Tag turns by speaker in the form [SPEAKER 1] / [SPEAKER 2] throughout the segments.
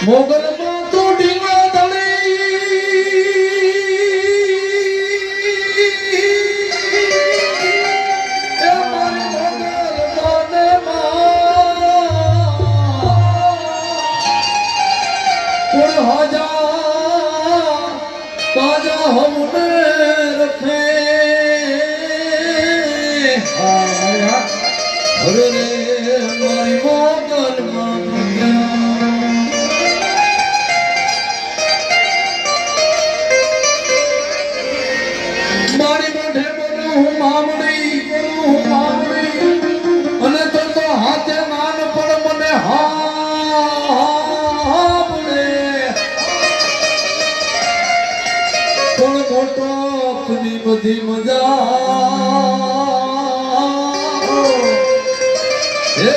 [SPEAKER 1] મોગલ માં તો ડીવા દળી એ મારી મોગલ માને કોણ હાજા તાજા હમને રખે અરે રે મારી મોગલ માં મારી મોઢે બોલું હું મામડી અને તો હાથે નાન પણ મને હાબડે પણ મોટો ની બધી મજા એ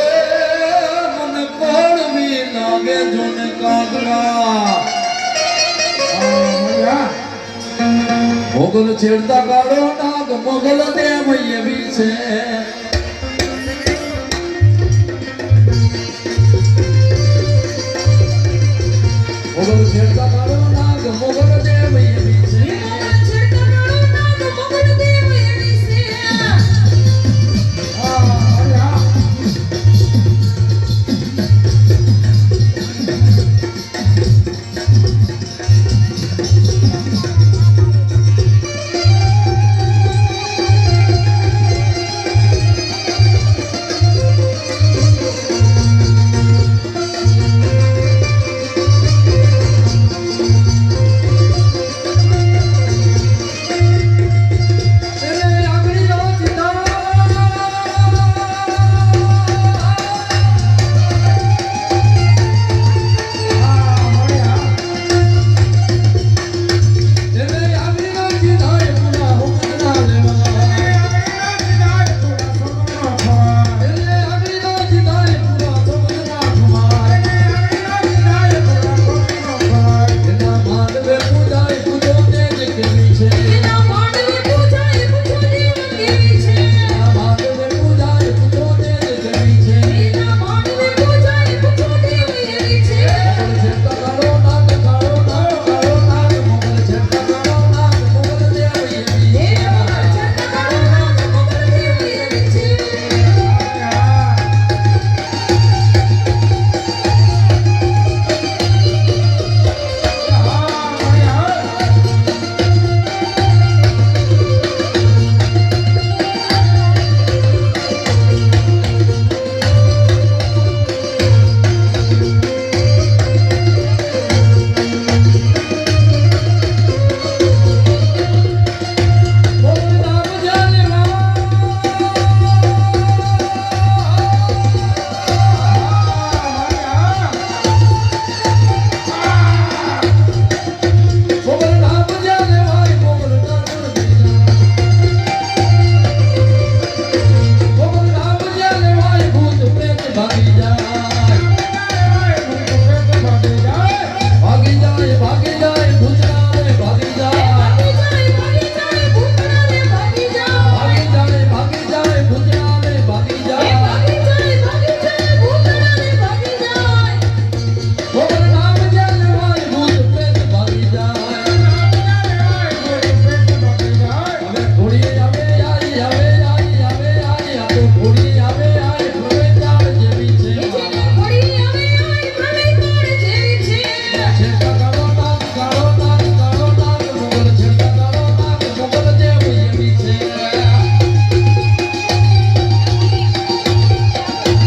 [SPEAKER 1] મને પડવી લાગે જોને કાગડા મોગલ છેડતા કાળો નાગ મોગલ દેવ એવી છે મોગલ છેડતા કાળો નાગ મોગલ દેવ એવી છે ભાગી જા